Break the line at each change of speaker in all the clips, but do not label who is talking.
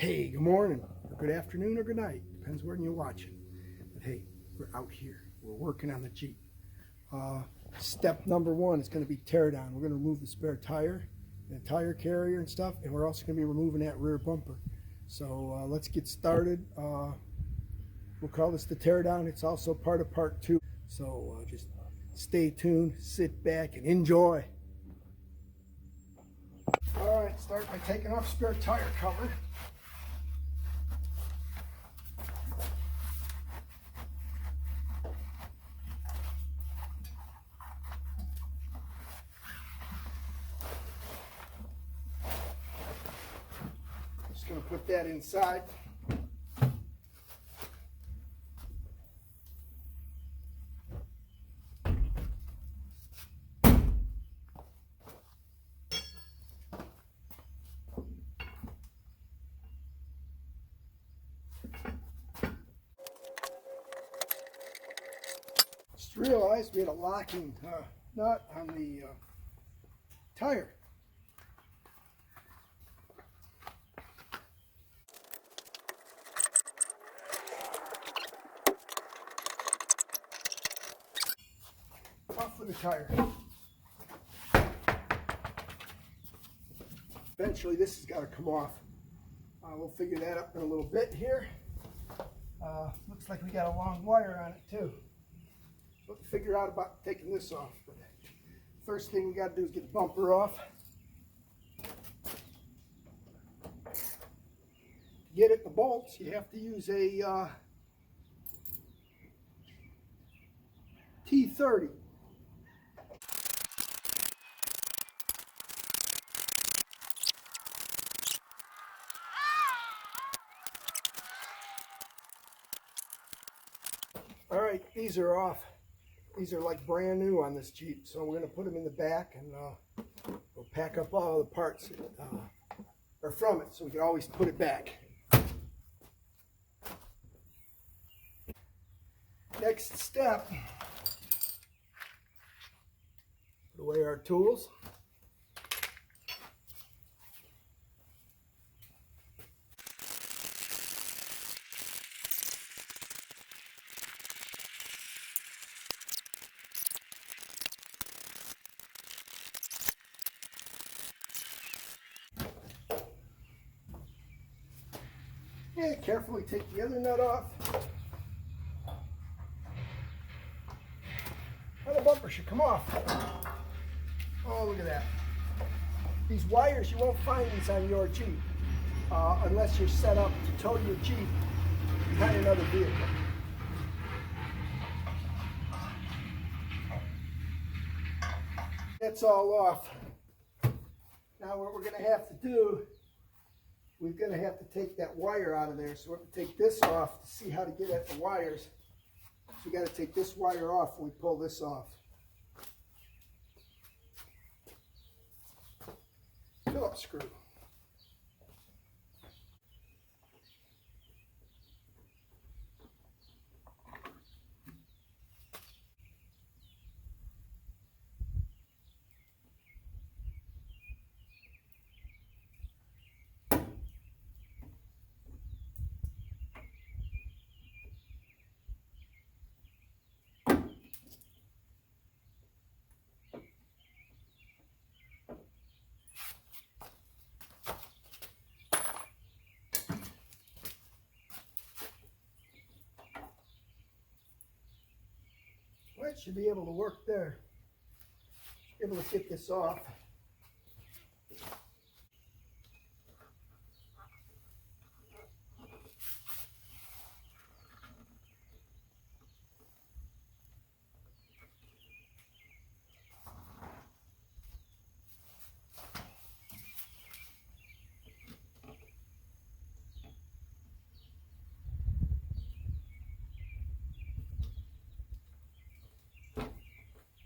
Hey, good morning, or good afternoon, or good night. Depends when you're watching. But hey, we're out here. We're working on the Jeep. Step number one is going to be tear down. We're going to remove the spare tire, the tire carrier and stuff, and we're also going to be removing that rear bumper. So let's get started. We'll call this the tear down. It's also part of part two. So just stay tuned, sit back, and enjoy. All right, start by taking off spare tire cover. Just going to put that inside. Just realized we had a locking nut on the tire. Off with the tire. Eventually this has got to come off. We'll figure that up in a little bit here. Looks like we got a long wire on it too. So we'll figure out about taking this off. But first thing we got to do is get the bumper off. To get at the bolts, you have to use a T30. All right, these are off. These are like brand new on this Jeep, so we're going to put them in the back and we'll pack up all the parts that are from it, so we can always put it back. Next step, put away our tools. Yeah, carefully take the other nut off. Now the bumper should come off. Oh, look at that. These wires, you won't find these on your Jeep unless you're set up to tow your Jeep behind another vehicle. That's all off. Now what we're going to have to do, we're going to have to take that wire out of there. So we're going to take this off to see how to get at the wires. So we got to take this wire off when we pull this off. Phillips screw. It should be able to work there. Able to get this off.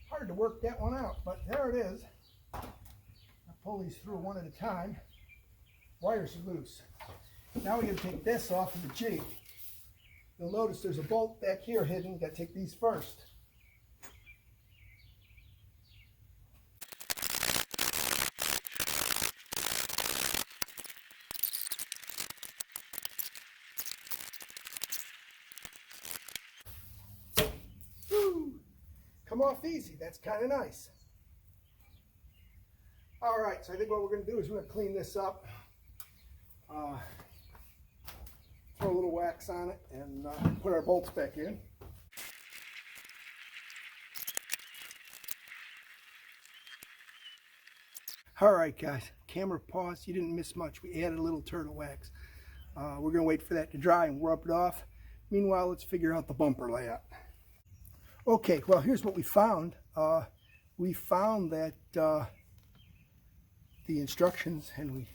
Hard to work that one out, but there it is. I'll pull these through one at a time. Wires are loose. Now we're going to take this off of the Jeep. You'll notice there's a bolt back here hidden. We've got to take these first. come off easy. That's kind of nice. All right, so I think what we're going to do is we're going to clean this up. Throw a little wax on it and put our bolts back in. All right, guys, camera pause. You didn't miss much. We added a little turtle wax. We're going to wait for that to dry and rub it off. Meanwhile, let's figure out the bumper layout. Okay, well, here's what we found. We found that the instructions, and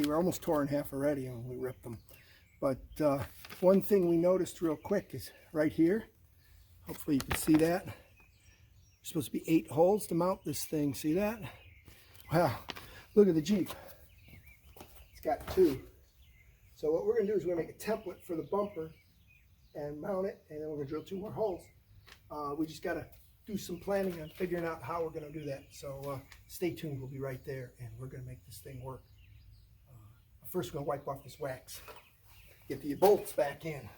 we're almost tore in half already and we ripped them. But one thing we noticed real quick is right here. Hopefully you can see that. There's supposed to be 8 holes to mount this thing. See that? Wow, look at the Jeep. It's got 2. So what we're going to do is we're going to make a template for the bumper and mount it, and then we're going to drill 2 more holes. We just got to do some planning on figuring out how we're going to do that. So stay tuned. We'll be right there, and we're going to make this thing work. First, we're going to wipe off this wax. Get the bolts back in.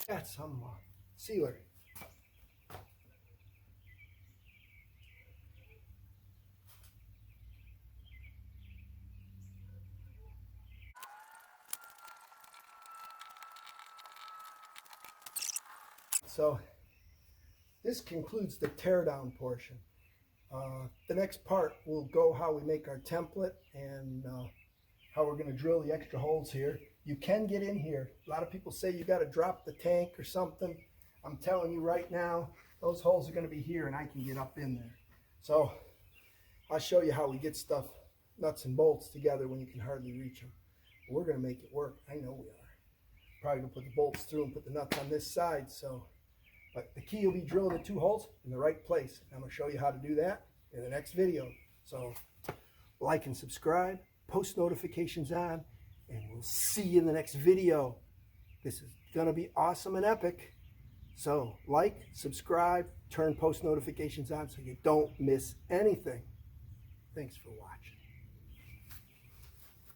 Got some sealer. So this concludes the teardown portion. The next part will go how we make our template and how we're going to drill the extra holes here. You can get in here. A lot of people say you got to drop the tank or something. I'm telling you right now, those holes are going to be here and I can get up in there. So I'll show you how we get stuff, nuts and bolts together when you can hardly reach them. We're going to make it work. I know we are. Probably going to put the bolts through and put the nuts on this side. But the key will be drilling the 2 holes in the right place. I'm going to show you how to do that in the next video. So like and subscribe, post notifications on, and we'll see you in the next video. This is going to be awesome and epic. So like, subscribe, turn post notifications on so you don't miss anything. Thanks for watching.